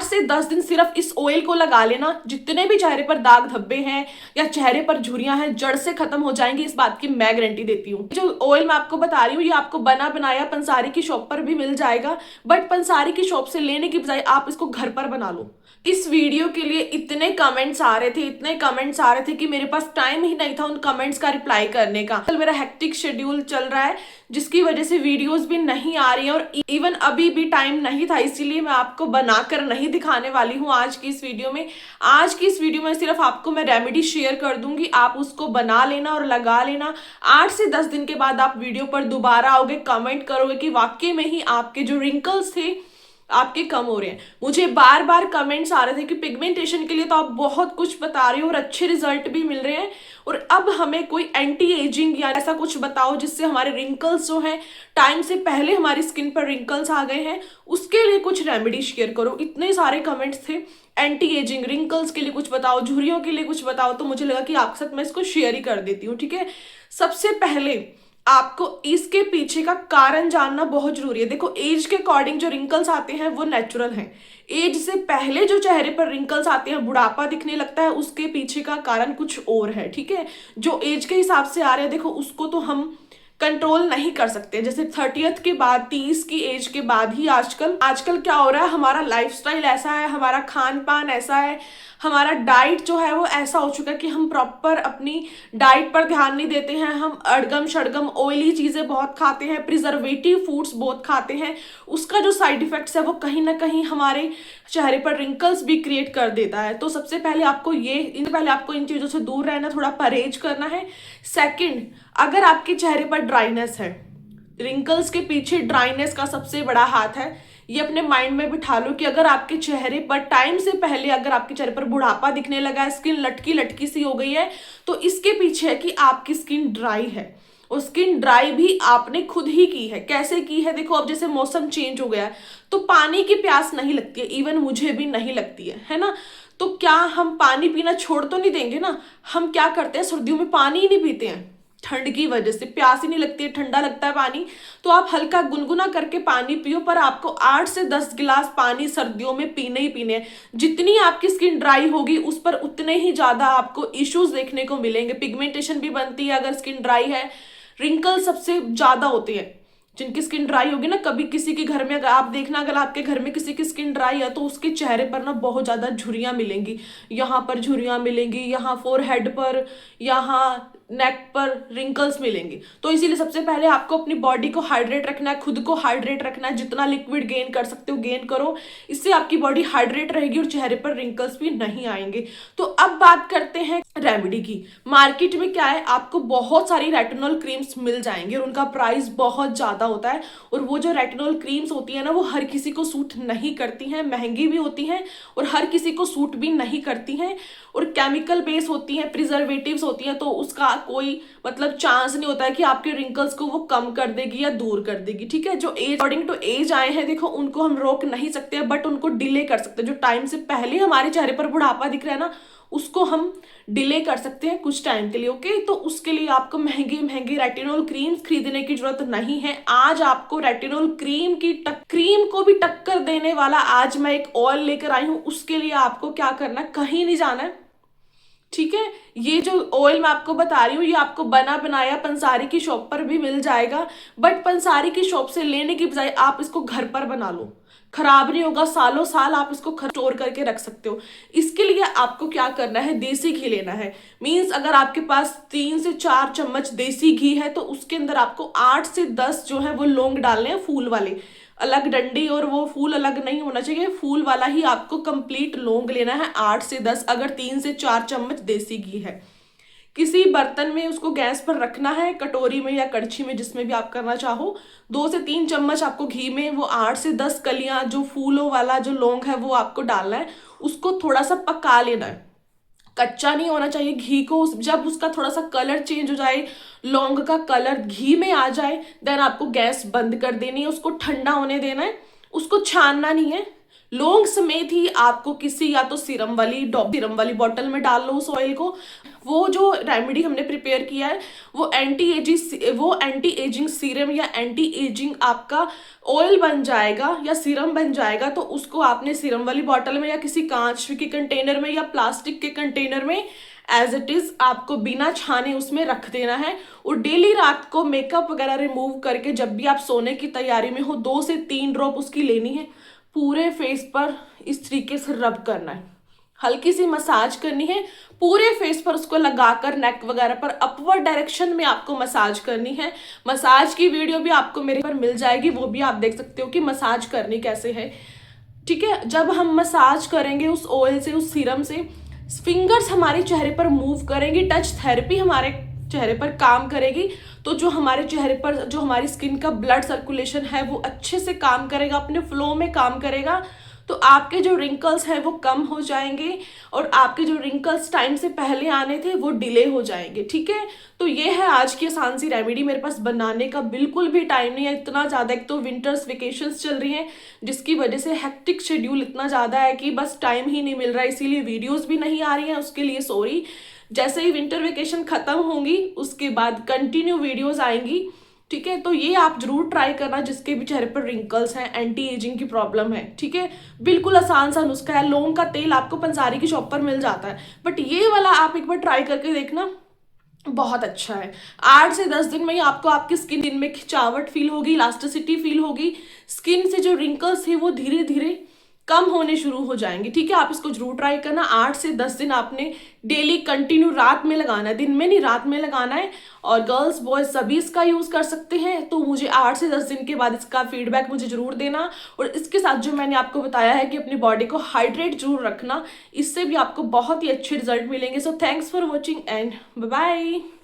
से 10 दिन सिर्फ इस ऑयल को लगा लेना, जितने भी चेहरे पर दाग धब्बे हैं या चेहरे पर झुर्रियां हैं जड़ से खत्म हो जाएंगी, इस बात की मैं गारंटी देती हूँ। जो ऑयल मैं आपको बता रही हूँ ये आपको बना बनाया पंसारी की शॉप पर भी मिल जाएगा, बट पंसारी की शॉप से लेने की बजाय आप इसको घर पर बना लो। इस वीडियो के लिए इतने कमेंट्स आ रहे थे कि मेरे पास टाइम ही नहीं था उन कमेंट्स का रिप्लाई करने का। कल मेरा हेक्टिक शेड्यूल चल रहा है जिसकी वजह से वीडियोस भी नहीं आ रही हैं और इवन अभी भी टाइम नहीं था, इसीलिए मैं आपको बनाकर नहीं दिखाने वाली हूँ आज की इस वीडियो में। आज की इस वीडियो में सिर्फ आपको मैं रेमेडी शेयर कर दूंगी, आप उसको बना लेना और लगा लेना। 8 से 10 दिन के बाद आप वीडियो पर दोबारा आओगे, कमेंट करोगे कि वाकई में ही आपके जो रिंकल्स थे आपके कम हो रहे हैं। मुझे बार बार कमेंट्स आ रहे थे कि पिगमेंटेशन के लिए तो आप बहुत कुछ बता रहे हो और अच्छे रिजल्ट भी मिल रहे हैं, और अब हमें कोई एंटी एजिंग या ऐसा कुछ बताओ जिससे हमारे रिंकल्स जो हैं, टाइम से पहले हमारी स्किन पर रिंकल्स आ गए हैं, उसके लिए कुछ रेमेडी शेयर करो। इतने सारे कमेंट्स थे, एंटी एजिंग, रिंकल्स के लिए कुछ बताओ, झुर्रियों के लिए कुछ बताओ, तो मुझे लगा कि आपके साथ मैं इसको शेयर ही कर देती हूँ। ठीक है, सबसे पहले आपको इसके पीछे का कारण जानना बहुत जरूरी है। देखो, एज के अकॉर्डिंग जो रिंकल्स आते हैं वो नेचुरल हैं। एज से पहले जो चेहरे पर रिंकल्स आते हैं, बुढ़ापा दिखने लगता है, उसके पीछे का कारण कुछ और है। ठीक है, जो एज के हिसाब से आ रहे हैं, देखो उसको तो हम कंट्रोल नहीं कर सकते। जैसे 30th के बाद, 30 की एज के बाद ही आजकल क्या हो रहा है, हमारा लाइफस्टाइल ऐसा है, हमारा खान पान ऐसा है, हमारा डाइट जो है वो ऐसा हो चुका है कि हम प्रॉपर अपनी डाइट पर ध्यान नहीं देते हैं। हम अड़गम शड़गम ऑयली चीज़ें बहुत खाते हैं, प्रिजर्वेटिव फूड्स बहुत खाते हैं। उसका जो साइड इफेक्ट्स है वो कहीं ना कहीं हमारे चेहरे पर रिंकल्स भी क्रिएट कर देता है। तो सबसे पहले आपको इन चीज़ों से दूर रहना, थोड़ा परहेज करना है। सेकंड, अगर आपके चेहरे पर ड्राइनेस है, रिंकल्स के पीछे ड्राइनेस का सबसे बड़ा हाथ है, ये अपने माइंड में बिठा लो कि अगर आपके चेहरे पर टाइम से पहले अगर आपके चेहरे पर बुढ़ापा दिखने लगा है, स्किन लटकी लटकी सी हो गई है, तो इसके पीछे है कि आपकी स्किन ड्राई है। और स्किन ड्राई भी आपने खुद ही की है। कैसे की है? देखो, अब जैसे मौसम चेंज हो गया है तो पानी की प्यास नहीं लगती है, इवन मुझे भी नहीं लगती है ना। तो क्या हम पानी पीना छोड़ तो नहीं देंगे ना। हम क्या करते हैं, सर्दियों में पानी ही नहीं पीते हैं, ठंड की वजह से प्यास ही नहीं लगती है, ठंडा लगता है पानी। तो आप हल्का गुनगुना करके पानी पियो, पर आपको 8 से 10 गिलास पानी सर्दियों में पीने ही पीने हैं। जितनी आपकी स्किन ड्राई होगी उस पर उतने ही ज्यादा आपको इश्यूज देखने को मिलेंगे। पिगमेंटेशन भी बनती है अगर स्किन ड्राई है, रिंकल सबसे ज्यादा होते हैं जिनकी स्किन ड्राई होगी ना। कभी किसी के घर में अगर आप देखना, अगर आपके घर में किसी की स्किन ड्राई है तो उसके चेहरे पर ना बहुत ज्यादा झुर्रियां मिलेंगी, यहाँ पर झुर्रियां मिलेंगी, यहाँ फोरहेड पर, यहाँ नेक पर रिंकल्स मिलेंगे। तो इसीलिए सबसे पहले आपको अपनी बॉडी को हाइड्रेट रखना है, खुद को हाइड्रेट रखना है। जितना लिक्विड गेन कर सकते हो गेन करो, इससे आपकी बॉडी हाइड्रेट रहेगी और चेहरे पर रिंकल्स भी नहीं आएंगे। तो अब बात करते हैं रेमेडी की। मार्केट में क्या है, आपको बहुत सारी रेटिनॉल क्रीम्स मिल जाएंगी और उनका प्राइस बहुत ज्यादा होता है। और वो जो रेटिनॉल क्रीम्स होती है ना, वो हर किसी को सूट नहीं करती हैं, महंगी भी होती हैं और हर किसी को सूट भी नहीं करती हैं, और केमिकल बेस होती हैं, प्रिजर्वेटिव्स होती हैं। तो उसका कोई मतलब चांस नहीं होता है कि आपके रिंकल्स को वो कम कर देगी या दूर कर देगी। ठीक है, जो एज अकॉर्डिंग टू एज आए हैं, देखो उनको हम रोक नहीं सकते, बट उनको डिले कर सकते हैं। जो टाइम से पहले हमारे चेहरे पर बुढ़ापा दिख रहा है ना, उसको हम डिले कर सकते हैं कुछ टाइम के लिए। ओके, तो उसके लिए आपको महंगी महंगी रेटिनॉल क्रीम्स खरीदने की जरूरत नहीं है। आज आपको रेटिनॉल क्रीम को भी टक्कर देने वाला आज मैं एक ऑयल लेकर आई हूं। उसके लिए आपको क्या करना, कहीं नहीं जाना है। ठीक है, ये जो ऑयल मैं आपको बता रही हूँ ये आपको बना बनाया पंसारी की शॉप पर भी मिल जाएगा, बट पंसारी की शॉप से लेने की बजाय आप इसको घर पर बना लो, खराब नहीं होगा, सालों साल आप इसको स्टोर करके रख सकते हो। इसके लिए आपको क्या करना है, देसी घी लेना है। मीन्स अगर आपके पास 3 से 4 चम्मच देसी घी है तो उसके अंदर आपको 8 से 10 जो है वो लौंग डालने हैं, फूल वाले, अलग डंडी और वो फूल अलग नहीं होना चाहिए, फूल वाला ही आपको कंप्लीट लौंग लेना है, 8 से 10, अगर 3 से 4 चम्मच देसी घी है। किसी बर्तन में उसको गैस पर रखना है, कटोरी में या कड़छी में, जिसमें भी आप करना चाहो। 2 से 3 चम्मच आपको घी में वो 8 से 10 कलियां जो फूलों वाला जो लौंग है वो आपको डालना है। उसको थोड़ा सा पका लेना है, कच्चा नहीं होना चाहिए घी को। जब उसका थोड़ा सा कलर चेंज हो जाए, लौंग का कलर घी में आ जाए, देन आपको गैस बंद कर देनी है, उसको ठंडा होने देना है, उसको छानना नहीं है। लौंग समेत ही आपको किसी या तो सीरम वाली बॉटल में डाल लो उस ऑयल को। वो जो रेमेडी हमने प्रिपेयर किया है वो एंटी एजिंग सीरम या एंटी एजिंग आपका ऑयल बन जाएगा या सीरम बन जाएगा। तो उसको आपने सीरम वाली बॉटल में या किसी कांच के कंटेनर में या प्लास्टिक के कंटेनर में एज इट इज आपको बिना छाने उसमें रख देना है। और डेली रात को मेकअप वगैरह रिमूव करके जब भी आप सोने की तैयारी में हो 2 से 3 ड्रॉप उसकी लेनी है, पूरे फेस पर इस तरीके से रब करना है, हल्की सी मसाज करनी है पूरे फेस पर, उसको लगाकर नेक वगैरह पर अपवर्ड डायरेक्शन में आपको मसाज करनी है। मसाज की वीडियो भी आपको मेरे पर मिल जाएगी, वो भी आप देख सकते हो कि मसाज करनी कैसे है। ठीक है, जब हम मसाज करेंगे उस ऑयल से, उस सीरम से, फिंगर्स हमारे चेहरे पर मूव करेंगी, टच थेरेपी हमारे चेहरे पर काम करेगी। तो जो हमारे चेहरे पर जो हमारी स्किन का ब्लड सर्कुलेशन है वो अच्छे से काम करेगा, अपने फ्लो में काम करेगा। तो आपके जो रिंकल्स हैं वो कम हो जाएंगे और आपके जो रिंकल्स टाइम से पहले आने थे वो डिले हो जाएंगे। ठीक है, तो ये है आज की आसान सी रेमेडी। मेरे पास बनाने का बिल्कुल भी टाइम नहीं है इतना ज़्यादा, एक तो विंटर्स वेकेशंस चल रही हैं जिसकी वजह से हेक्टिक शेड्यूल इतना ज़्यादा है कि बस टाइम ही नहीं मिल रहा है, इसीलिए वीडियोज़ भी नहीं आ रही हैं, उसके लिए सॉरी। जैसे ही विंटर वेकेशन ख़त्म होंगी उसके बाद कंटिन्यू वीडियोज़ आएंगी। ठीक है, तो ये आप जरूर ट्राई करना जिसके भी चेहरे पर रिंकल्स हैं, एंटी एजिंग की प्रॉब्लम है। ठीक है, बिल्कुल आसान सा नुस्खा है। लौंग का तेल आपको पंसारी की शॉप पर मिल जाता है, बट ये वाला आप एक बार ट्राई करके देखना, बहुत अच्छा है। 8 से 10 दिन में ही आपको आपकी स्किन में खिंचावट फील होगी, इलास्टिसिटी फील होगी, स्किन से जो रिंकल्स थे वो धीरे धीरे कम होने शुरू हो जाएंगे। ठीक है, आप इसको जरूर ट्राई करना। 8 से 10 दिन आपने डेली कंटिन्यू रात में लगाना है, दिन में नहीं, रात में लगाना है। और गर्ल्स बॉयज सभी इसका यूज कर सकते हैं। तो मुझे 8 से 10 दिन के बाद इसका फीडबैक मुझे जरूर देना। और इसके साथ जो मैंने आपको बताया है कि अपनी बॉडी को हाइड्रेट जरूर रखना, इससे भी आपको बहुत ही अच्छे रिजल्ट मिलेंगे। So thanks for watching and bye bye.